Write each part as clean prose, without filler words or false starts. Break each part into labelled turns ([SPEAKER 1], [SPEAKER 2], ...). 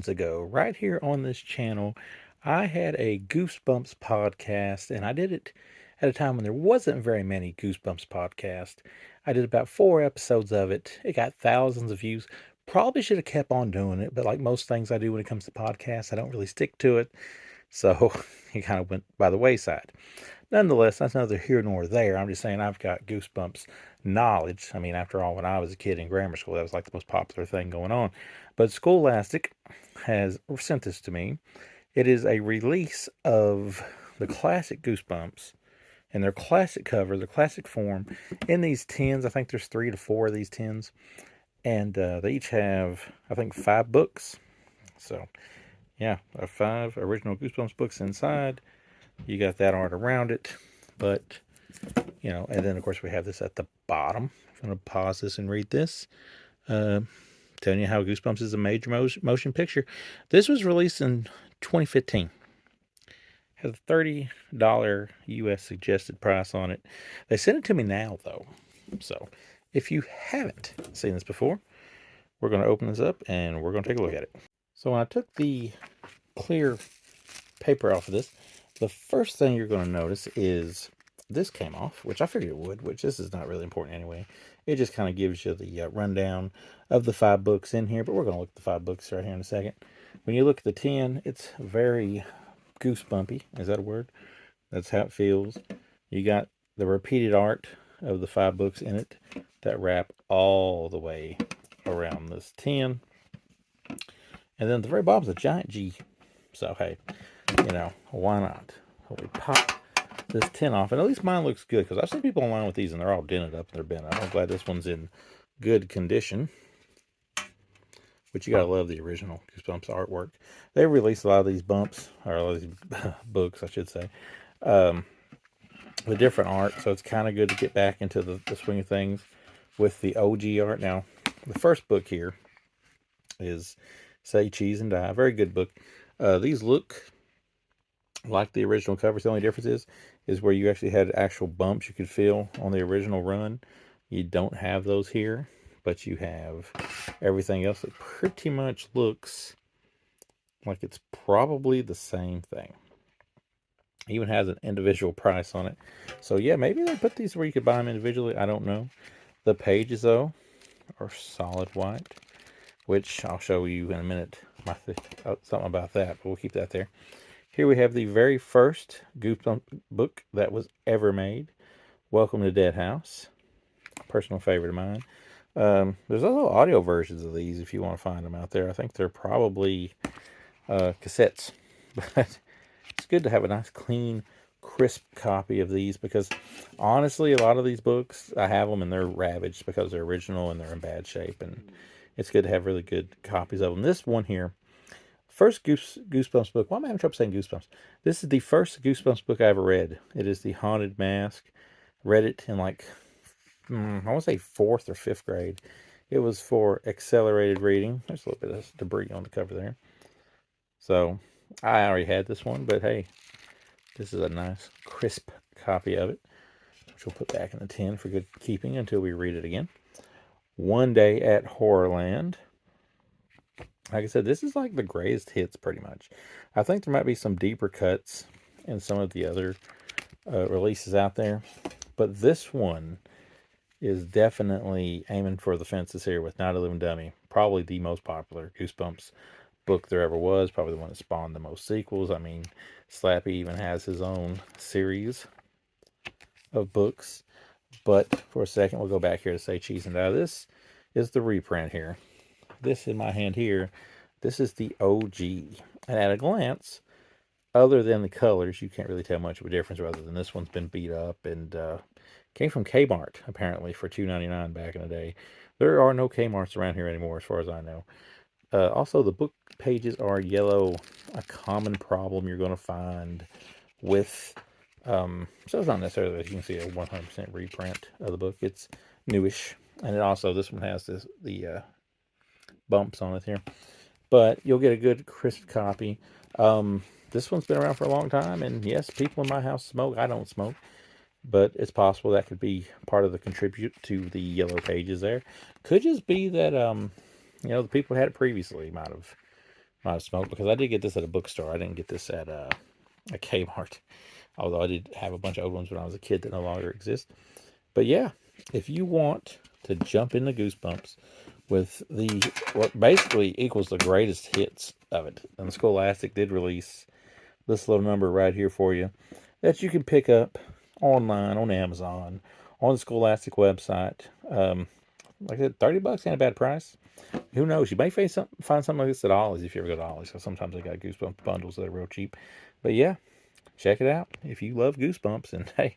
[SPEAKER 1] moons ago, right here on this channel, I had a Goosebumps podcast, and I did it at a time when there wasn't very many Goosebumps podcasts. I did about 4 episodes of it. It got thousands of views. Probably should have kept on doing it, but like most things I do when it comes to podcasts, I don't really stick to it. So it kind of went by the wayside. Nonetheless, that's neither here nor there. I'm just saying I've got Goosebumps knowledge. I mean, after all, when I was a kid in grammar school, that was like the most popular thing going on. But Scholastic has sent this to me. It is a release of the classic Goosebumps and their classic cover, their classic form, in these tins. I think there's 3 to 4 of these tins. And they each have, I think, 5 books. So, yeah, 5 original Goosebumps books inside. You got that art around it. But, and then, of course, we have this at the bottom. I'm going to pause this and read this. Telling you how Goosebumps is a major motion picture. This was released in 2015. Has a $30 US suggested price on it. They sent it to me now, though. So, if you haven't seen this before, we're going to open this up and we're going to take a look at it. So, when I took the clear paper off of this, the first thing you're going to notice is this came off, which I figured it would, which this is not really important anyway. It just kind of gives you the rundown of the 5 books in here, but we're going to look at the 5 books right here in a second. When you look at the tin, it's very goosebumpy. Is that a word? That's how it feels. You got the repeated art of the 5 books in it that wrap all the way around this tin. And then at the very bottom is a giant G. So, hey, why not? So we pop this tin off, and at least mine looks good, because I've seen people online with these and they're all dented up and they're bent. I'm glad this one's in good condition. But you gotta love the original Goosebumps artwork. They released a lot of these bumps, or a lot of these books, I should say, with different art. So it's kind of good to get back into the swing of things with the OG art. Now, the first book here is Say Cheese and Die. Very good book. These look like the original covers. The only difference is where you actually had actual bumps you could feel on the original run. You don't have those here, but you have everything else that pretty much looks like it's probably the same thing. It even has an individual price on it. So yeah, maybe they put these where you could buy them individually. I don't know. The pages, though, are solid white, which I'll show you in a minute. Something about that, but we'll keep that there. Here we have the very first Goosebumps book that was ever made. Welcome to Dead House. Personal favorite of mine. There's also audio versions of these if you want to find them out there. I think they're probably cassettes. But it's good to have a nice, clean, crisp copy of these, because honestly, a lot of these books, I have them and they're ravaged because they're original and they're in bad shape. And it's good to have really good copies of them. This one here, first Goosebumps book. Why am I having trouble saying Goosebumps? This is the first Goosebumps book I ever read. It is The Haunted Mask. Read it in I want to say 4th or 5th grade. It was for accelerated reading. There's a little bit of debris on the cover there. So I already had this one, but hey, this is a nice crisp copy of it, which we'll put back in the tin for good keeping until we read it again. One Day at HorrorLand. Like I said, this is like the greatest hits pretty much. I think there might be some deeper cuts in some of the other releases out there, but this one is definitely aiming for the fences here with Night of the Living Dummy. Probably the most popular Goosebumps book there ever was. Probably the one that spawned the most sequels. I mean, Slappy even has his own series of books. But for a second, we'll go back here to Say Cheese and Die. This is the reprint here. This in my hand here, this is the OG. And at a glance, other than the colors, you can't really tell much of a difference, rather than this one's been beat up and came from Kmart, apparently, for $2.99 back in the day. There are no Kmarts around here anymore, as far as I know. Also, the book pages are yellow, a common problem you're going to find with... so it's not necessarily, as you can see, a 100% reprint of the book. It's newish. And it also, this one has the bumps on it here. But you'll get a good, crisp copy. This one's been around for a long time, and yes, people in my house smoke. I don't smoke, but it's possible that could be part of the contribute to the yellow pages there. Could just be that, the people who had it previously might have not smoke, because I did get this at a bookstore. I didn't get this at a Kmart, although I did have a bunch of old ones when I was a kid that no longer exist. But yeah, if you want to jump into Goosebumps with what basically equals the greatest hits of it, and Scholastic did release this little number right here for you that you can pick up online on Amazon, on the Scholastic website. Like I said, $30 ain't a bad price. Who knows? You may find something like this at Ollie's if you ever go to Ollie's. So sometimes they got Goosebumps bundles that are real cheap. But yeah, check it out if you love Goosebumps. And hey,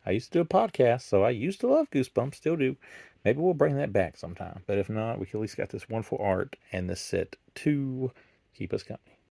[SPEAKER 1] I used to do a podcast, so I used to love Goosebumps, still do. Maybe we'll bring that back sometime. But if not, we at least got this wonderful art and this set to keep us company.